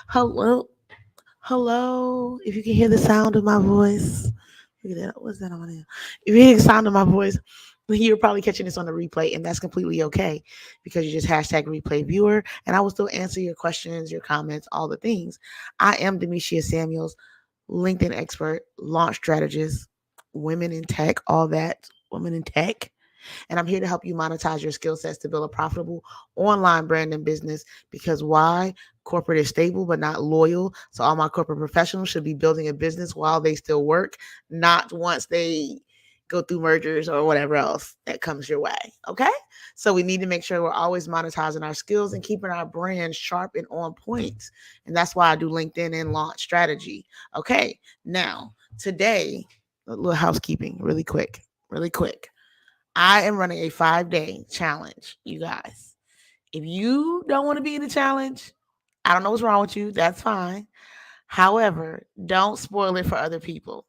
Hello, hello. If you can hear the sound of my voice, look at that. What's that on my nail? If you hear the sound of my voice, you're probably catching this on the replay, and that's completely okay because you just hashtag replay viewer, and I will still answer your questions, your comments, all the things. I am Demetia Samuels, LinkedIn expert, launch strategist, women in tech, all that, women in tech. And I'm here to help you monetize your skill sets to build a profitable online brand and business. Because why? Corporate is stable but not loyal. So all my corporate professionals should be building a business while they still work, not once they go through mergers or whatever else that comes your way. Okay. So we need to make sure we're always monetizing our skills and keeping our brand sharp and on point. And that's why I do LinkedIn and launch strategy. Okay. Now, today, a little housekeeping really quick, really quick. I am running a 5-day challenge, you guys. If you don't want to be in the challenge, I don't know what's wrong with you. That's fine. However, don't spoil it for other people.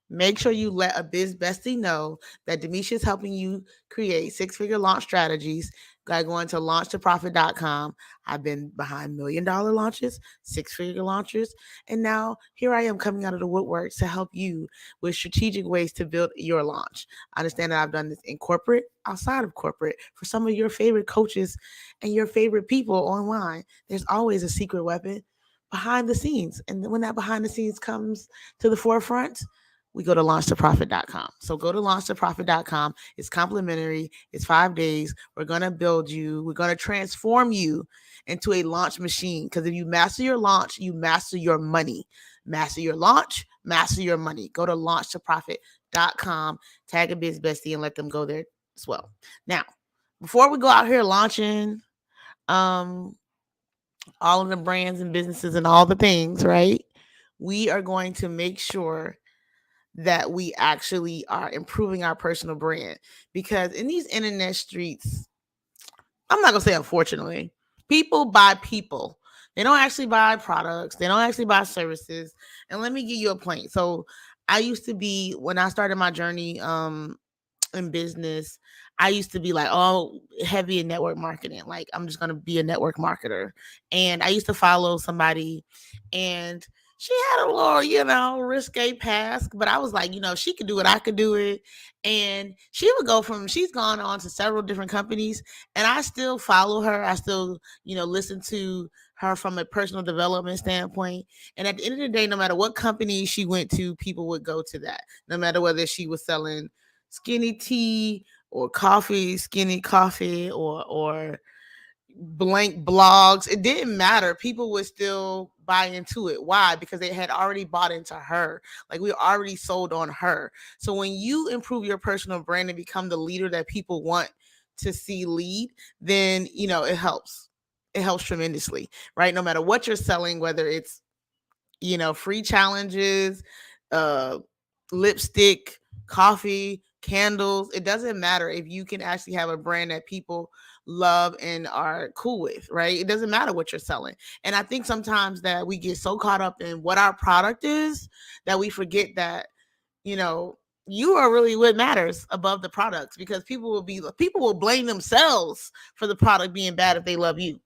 Make sure you let a biz bestie know that Demisha is helping you create six-figure launch strategies by going to launchtoprofit.com. I've been behind $1 million launches, six-figure launches, and now here I am coming out of the woodwork to help you with strategic ways to build your launch. I understand that I've done this in corporate, outside of corporate, for some of your favorite coaches and your favorite people online. There's always a secret weapon behind the scenes. And when that behind the scenes comes to the forefront, we go to launchtoprofit.com. So go to launchtoprofit.com. It's complimentary. It's 5 days. We're going to build you. We're going to transform you into a launch machine. Because if you master your launch, you master your money. Master your launch, master your money. Go to launchtoprofit.com, tag a biz bestie, and let them go there as well. Now, before we go out here launching um, all of the brands and businesses and all the things, right? We are going to make sure that we actually are improving our personal brand because in these internet streets, I'm not gonna say unfortunately, people buy people. They don't actually buy products. They don't actually buy services. And let me give you a point. So I used to be when I started my journey in business, I used to be like, oh, heavy in network marketing. Like, I'm just going to be a network marketer. And I used to follow somebody, and she had a little, risque past, but I was like, she could do it. I could do it. And she would go she's gone on to several different companies, and I still follow her. I still, listen to her from a personal development standpoint. And at the end of the day, no matter what company she went to, people would go to that, no matter whether she was selling skinny tea or coffee, skinny coffee, or blank blogs. It didn't matter. People would still buy into it. Why? Because they had already bought into her. Like, we already sold on her. So when you improve your personal brand and become the leader that people want to see lead, then it helps. It helps tremendously, right? No matter what you're selling, whether it's free challenges, uh lipstick, coffee, candles. It doesn't matter if you can actually have a brand that people love and are cool with, right? It doesn't matter what you're selling. And I think sometimes that we get so caught up in what our product is that we forget that, you know, you are really what matters above the products, because people will blame themselves for the product being bad if they love you,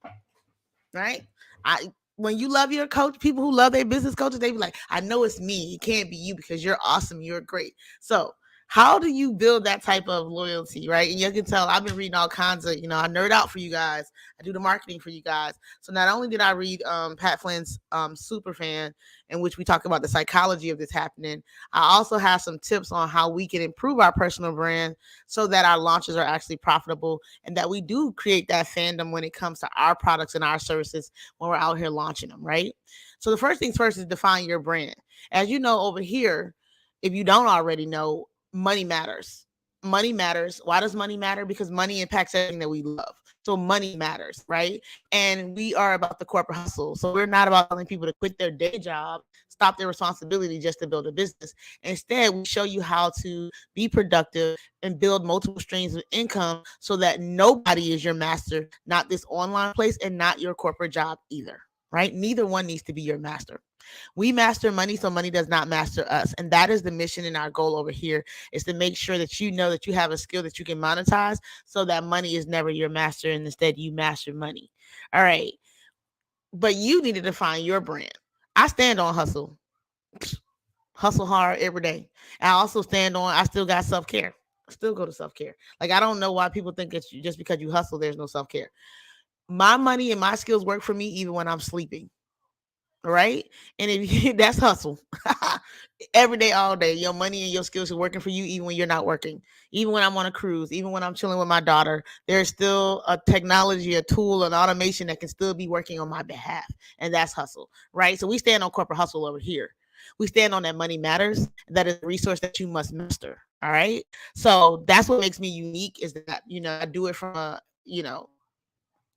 right? I When you love your coach, people who love their business coaches, they be like, I know it's me. It can't be you because you're awesome. You're great. So how do you build that type of loyalty, right? And you can tell I've been reading all kinds of, I nerd out for you guys. I do the marketing for you guys. So not only did I read Pat Flynn's Super Fan, in which we talk about the psychology of this happening, I also have some tips on how we can improve our personal brand so that our launches are actually profitable and that we do create that fandom when it comes to our products and our services when we're out here launching them, right? So the first things first is define your brand. As you know, over here, if you don't already know, money matters. Money matters. Why does money matter? Because money impacts everything that we love. So money matters, right? And we are about the corporate hustle. So we're not about telling people to quit their day job, stop their responsibility just to build a business. Instead, we show you how to be productive and build multiple streams of income so that nobody is your master, not this online place and not your corporate job either, right? Neither one needs to be your master. We master money so money does not master us. And that is the mission and our goal over here, is to make sure that you know that you have a skill that you can monetize so that money is never your master and instead you master money. All right. but you need to define your brand. I stand on hustle, hustle hard every day. I also stand on, I still got self care. Still go to self care. Like, I don't know why people think it's just because you hustle, there's no self care. My money and my skills work for me even when I'm sleeping. Right? And if you, that's hustle. Every day, all day, your money and your skills are working for you even when you're not working. Even when I'm on a cruise, even when I'm chilling with my daughter, there's still a technology, a tool, an automation that can still be working on my behalf. And that's hustle, right? So we stand on corporate hustle over here. We stand on that money matters. That is a resource that you must master. All right. So that's what makes me unique is that, I do it from I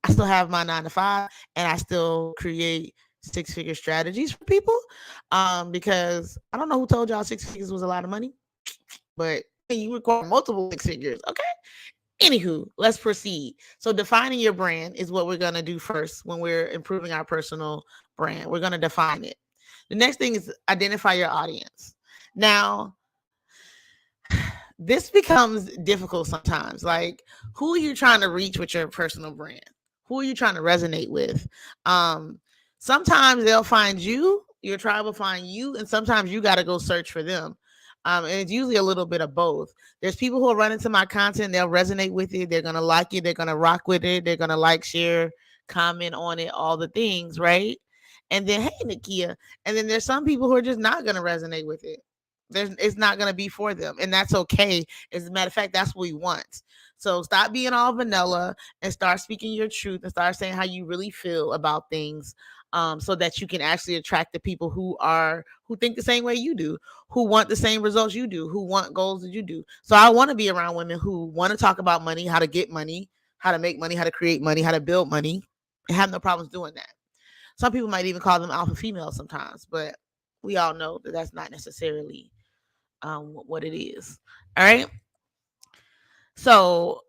still have my 9 to 5 and I still create 6 figure strategies for people. Because I don't know who told y'all 6 figures was a lot of money, but you require multiple 6 figures. Okay. Anywho, let's proceed. So defining your brand is what we're going to do first when we're improving our personal brand. We're going to define it. The next thing is identify your audience. Now, this becomes difficult sometimes. Like, who are you trying to reach with your personal brand? Who are you trying to resonate with? Um, Sometimes they'll find you, your tribe will find you, and sometimes you got to go search for them. And it's usually a little bit of both. There's people who will run into my content, they'll resonate with it, they're gonna like it, they're gonna rock with it, they're gonna like, share, comment on it, all the things, right? And then, hey, Nakia. And then there's some people who are just not gonna resonate with it. It's not going to be for them, and that's okay. As a matter of fact, that's what we want. So stop being all vanilla and start speaking your truth and start saying how you really feel about things, so that you can actually attract the people who think the same way you do, who want the same results you do, who want goals that you do. So I want to be around women who want to talk about money, how to get money, how to make money, how to create money, how to build money, and have no problems doing that. Some people might even call them alpha females sometimes, but we all know that that's not necessarily what it is. All right. So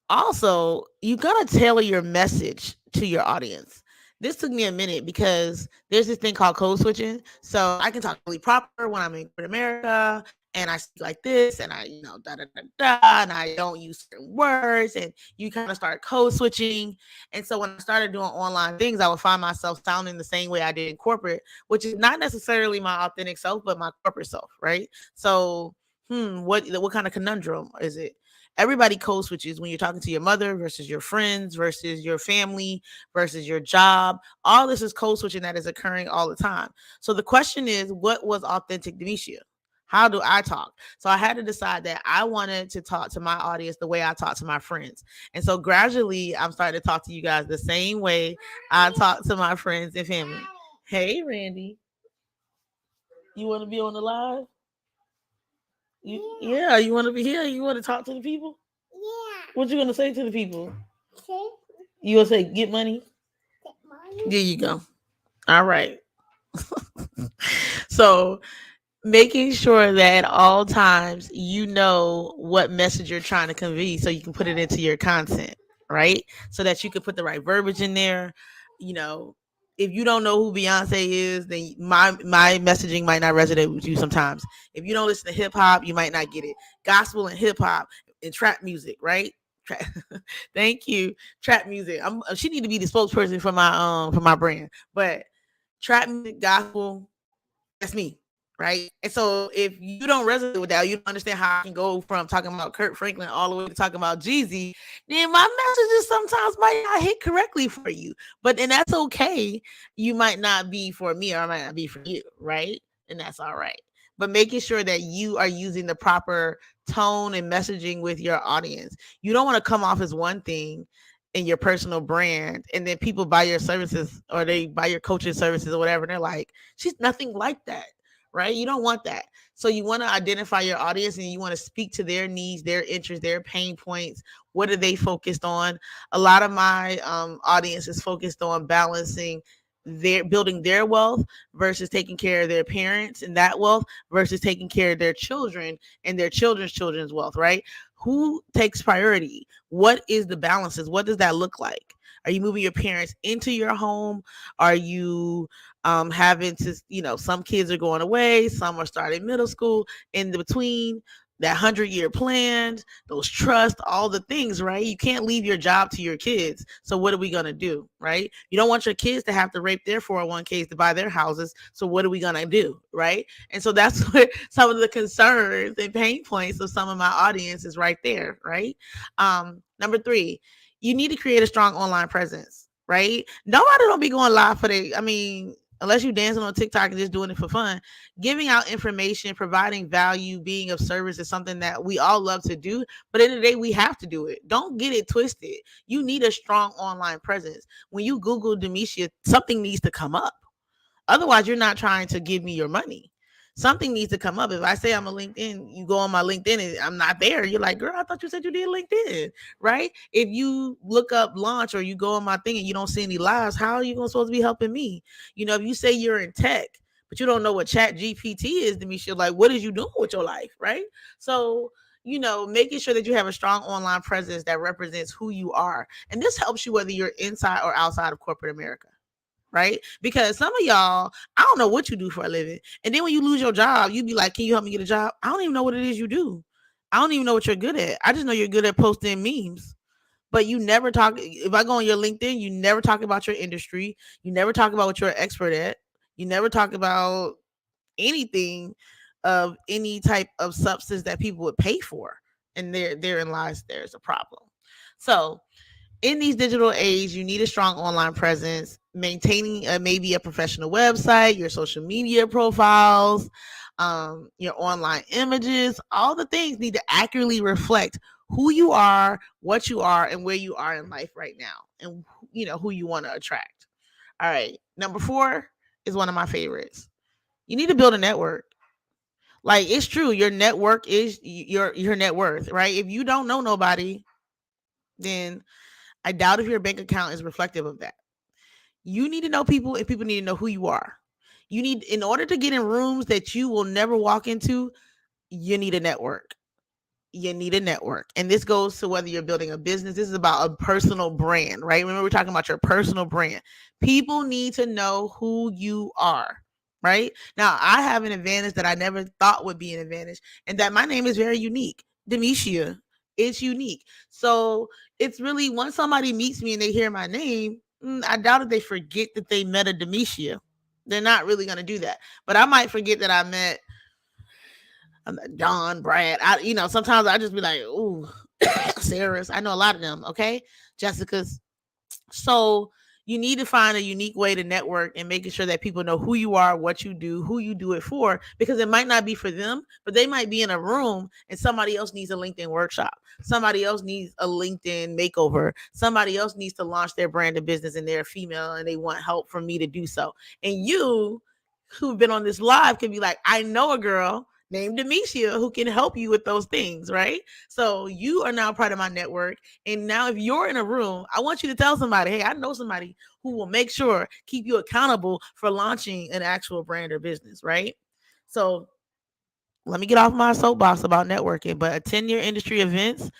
also, you gotta tailor your message to your audience. This took me a minute because there's this thing called code switching. So I can talk really proper when I'm in corporate America and I speak like this and I, da da da da, and I don't use certain words, and you kind of start code switching. And so when I started doing online things, I would find myself sounding the same way I did in corporate, which is not necessarily my authentic self, but my corporate self, right? So, what kind of conundrum is it? Everybody code switches when you're talking to your mother versus your friends versus your family versus your job. All this is code switching that is occurring all the time. So the question is, what was authentic Demetia? How do I talk? So I had to decide that I wanted to talk to my audience the way I talk to my friends. And so gradually I'm starting to talk to you guys the same way I talk to my friends and family. Hey, Randy, you want to be on the live? Yeah, you want to be here? You want to talk to the people? Yeah. What you gonna say to the people? You gonna say get money? Get money. There you go. All right. So making sure that at all times you know what message you're trying to convey so you can put it into your content, right? So that you can put the right verbiage in there. You know, if you don't know who Beyonce is, then my messaging might not resonate with you sometimes. If you don't listen to hip hop, you might not get it. Gospel and hip hop and trap music, right? Thank you. Trap music. She need to be the spokesperson for my brand. But trap music, gospel, that's me, right? And so if you don't resonate with that, you don't understand how I can go from talking about Kurt Franklin all the way to talking about Jeezy, then my messages sometimes might not hit correctly for you. But then that's okay. You might not be for me or I might not be for you, right? And that's all right. But making sure that you are using the proper tone and messaging with your audience. You don't want to come off as one thing in your personal brand and then people buy your services or they buy your coaching services or whatever and they're like, she's nothing like that, right? You don't want that. So you want to identify your audience and you want to speak to their needs, their interests, their pain points. What are they focused on? A lot of my audience is focused on balancing their building their wealth versus taking care of their parents and that wealth versus taking care of their children and their children's wealth, right? Who takes priority? What is the balances? What does that look like? Are you moving your parents into your home? Are you having to, some kids are going away, some are starting middle school, in between? that 100-year plan, those trusts, all the things, right? You can't leave your job to your kids. So what are we going to do, right? You don't want your kids to have to rape their 401ks to buy their houses. So what are we going to do, right? And so that's what some of the concerns and pain points of some of my audience is right there, right? Number 3, you need to create a strong online presence, right? Nobody don't be going live for the, I mean, unless you dancing on TikTok and just doing it for fun. Giving out information, providing value, being of service is something that we all love to do. But at the end of the day, we have to do it. Don't get it twisted. You need a strong online presence. When you Google Demetia, something needs to come up. Otherwise, you're not trying to give me your money. Something needs to come up. If I say I'm a LinkedIn, you go on my LinkedIn and I'm not there. You're like, girl, I thought you said you did LinkedIn, right? If you look up launch or you go on my thing and you don't see any lives, how are you supposed to be helping me? If you say you're in tech, but you don't know what Chat GPT is, Demetia, like, what is you doing with your life, right? So, making sure that you have a strong online presence that represents who you are. And this helps you whether you're inside or outside of corporate America, right? Because some of y'all, I don't know what you do for a living. And then when you lose your job, you be like, can you help me get a job? I don't even know what it is you do. I don't even know what you're good at. I just know you're good at posting memes. But you never talk. If I go on your LinkedIn, you never talk about your industry. You never talk about what you're an expert at. You never talk about anything of any type of substance that people would pay for. And therein lies there's a problem. So in these digital age, you need a strong online presence, maintaining maybe a professional website, your social media profiles, your online images, all the things need to accurately reflect who you are, what you are, and where you are in life right now, and who you want to attract. All right, number 4 is one of my favorites. You need to build a network. Like, it's true, your network is your net worth, right? If you don't know nobody, then I doubt if your bank account is reflective of that. You need to know people, and people need to know who you are. In order to get in rooms that you will never walk into, you need a network. You need a network. And this goes to whether you're building a business. This is about a personal brand, right? Remember, we're talking about your personal brand. People need to know who you are, right? Now, I have an advantage that I never thought would be an advantage, and that my name is very unique. Demetia. It's unique. So it's really, once somebody meets me and they hear my name, I doubt if they forget that they met a Demetia. They're not really going to do that. But I might forget that I met Don, Brad. Sometimes I just be like, ooh, Sarah's. I know a lot of them. Okay, Jessica's. So you need to find a unique way to network and making sure that people know who you are, what you do, who you do it for, because it might not be for them, but they might be in a room and somebody else needs a LinkedIn workshop. Somebody else needs a LinkedIn makeover. Somebody else needs to launch their brand of business and they're female and they want help from me to do so. And you who've been on this live can be like, I know a girl named Demetia who can help you with those things, right? So you are now part of my network. And now if you're in a room, I want you to tell somebody, hey, I know somebody who will make sure, keep you accountable for launching an actual brand or business, right? So let me get off my soapbox about networking, but attend your industry events,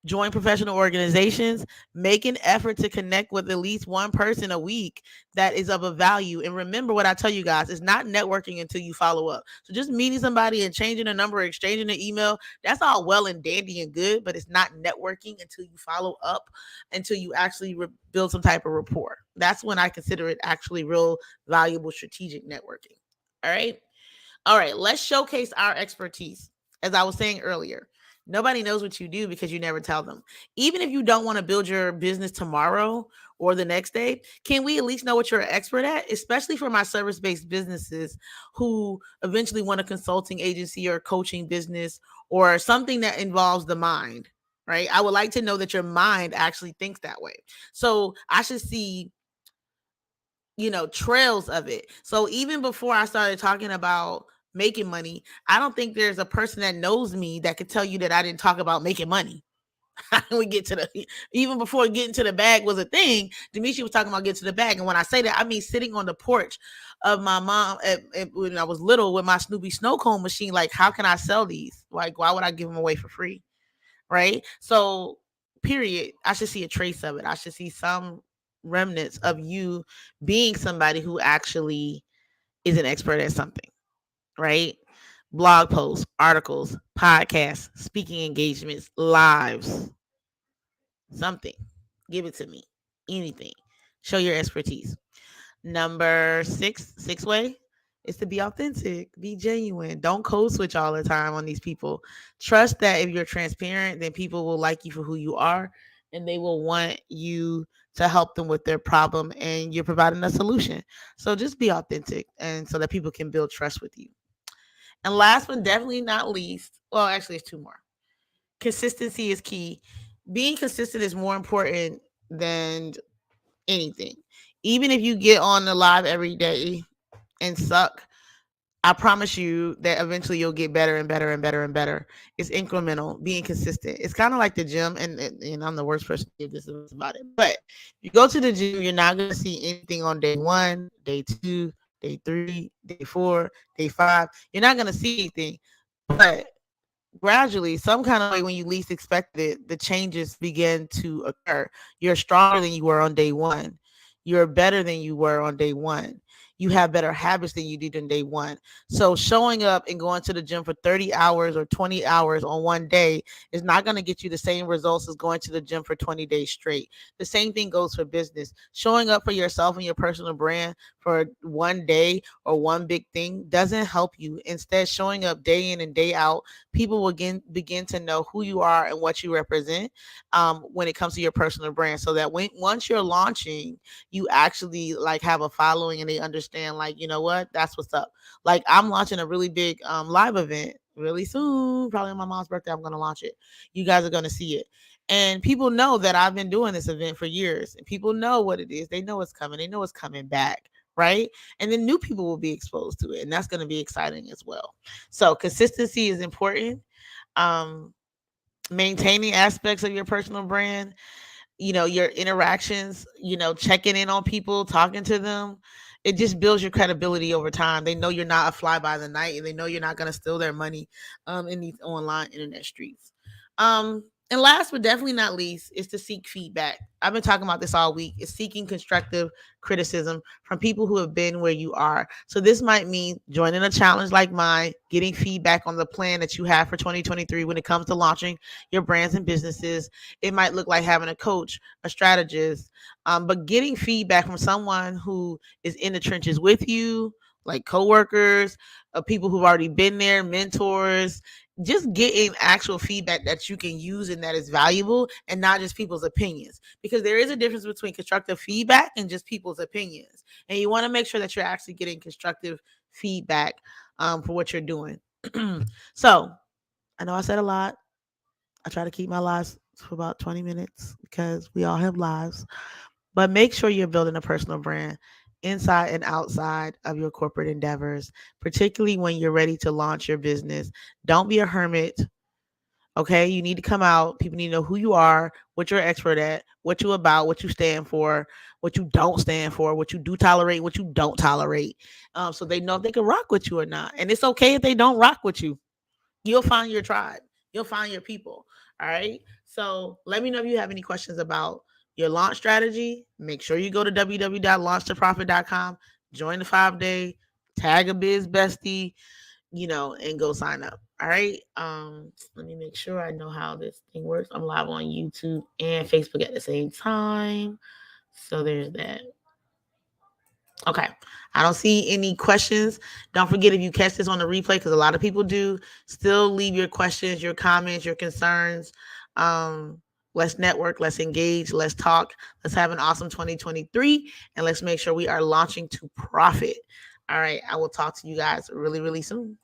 join professional organizations, make an effort to connect with at least one person a week that is of a value. And remember what I tell you guys, it's not networking until you follow up. So just meeting somebody and changing a number, exchanging an email, that's all well and dandy and good, but it's not networking until you follow up, until you actually build some type of rapport. That's when I consider it actually real valuable strategic networking. All right. All right, let's showcase our expertise. As I was saying earlier, nobody knows what you do because you never tell them. Even if you don't want to build your business tomorrow or the next day, can we at least know what you're an expert at? Especially for my service-based businesses who eventually want a consulting agency or coaching business or something that involves the mind, right? I would like to know that your mind actually thinks that way. So I should see trails of it. So even before I started talking about making money, I don't think there's a person that knows me that could tell you that I didn't talk about making money. We get to even before getting to the bag was a thing, Demetia was talking about getting to the bag. And when I say that, I mean sitting on the porch of my mom when I was little with my Snoopy snow cone machine. Like, how can I sell these? Like, why would I give them away for free? Right? So, period. I should see a trace of it. I should see some remnants of you being somebody who actually is an expert at something, right? blog posts, articles, podcasts, speaking engagements, lives, something. Give it to me. Anything. Show your expertise. Number six way is to be authentic, be genuine. Don't code switch all the time on these people. Trust that if you're transparent, then people will like you for who you are and they will want you to help them with their problem and you're providing a solution. So just be authentic and so that people can build trust with you. And last but definitely not least, well, actually, it's two more. Consistency is key. Being consistent is more important than anything. Even if you get on the live every day and suck, I promise you that eventually you'll get better and better and better and better. It's incremental, being consistent. It's kind of like the gym, and I'm the worst person to give this advice about it. But if you go to the gym, you're not going to see anything on day one, day two, day three, day four, day five. You're not going to see anything. But gradually, some kind of way, when you least expect it, the changes begin to occur. You're stronger than you were on day one. You're better than you were on day one. You have better habits than you did on day one. So showing up and going to the gym for 30 hours or 20 hours on one day is not going to get you the same results as going to the gym for 20 days straight. The same thing goes for business. Showing up for yourself and your personal brand for one day or one big thing doesn't help you. Instead, showing up day in and day out, people will begin to know who you are and what you represent when it comes to your personal brand. So that once you're launching, you actually like have a following and they understand, like, you know what, that's what's up. Like, I'm launching a really big live event really soon, probably on my mom's birthday. I'm going to launch it. You guys are going to see it. And people know that I've been doing this event for years, and people know what it is. They know it's coming. They know it's coming back. Right. And then new people will be exposed to it. And that's going to be exciting as well. So consistency is important. Um, Maintaining aspects of your personal brand, your interactions, checking in on people, talking to them. It just builds your credibility over time. They know you're not a fly by the night, and they know you're not going to steal their money in these online internet streets. And last but definitely not least is to seek feedback. I've been talking about this all week. Is seeking constructive criticism from people who have been where you are. So this might mean joining a challenge like mine, getting feedback on the plan that you have for 2023 when it comes to launching your brands and businesses. It might look like having a coach, a strategist, but getting feedback from someone who is in the trenches with you, like coworkers, people who've already been there, mentors. Just getting actual feedback that you can use and that is valuable, and not just people's opinions, because there is a difference between constructive feedback and just people's opinions, and you want to make sure that you're actually getting constructive feedback for what you're doing. So I know I said a lot. I try to keep my lives for about 20 minutes because we all have lives, but make sure you're building a personal brand inside and outside of your corporate endeavors, particularly when you're ready to launch your business. Don't be a hermit. Okay, you need to come out. People need to know who you are, what you're expert at, what you're about, what you stand for, what you don't stand for, what you do tolerate, what you don't tolerate. So they know if they can rock with you or not. And it's okay if they don't rock with you. You'll find your tribe. You'll find your people. All right. So let me know if you have any questions about your launch strategy. Make sure you go to www.launchtoprofit.com, join the 5-day, tag a biz bestie, and go sign up. All right. Let me make sure I know how this thing works. I'm live on YouTube and Facebook at the same time. So there's that. Okay. I don't see any questions. Don't forget, if you catch this on the replay, because a lot of people do, still leave your questions, your comments, your concerns. Let's network, let's engage, let's talk. Let's have an awesome 2023, and let's make sure we are launching to profit. All right. I will talk to you guys really, really soon.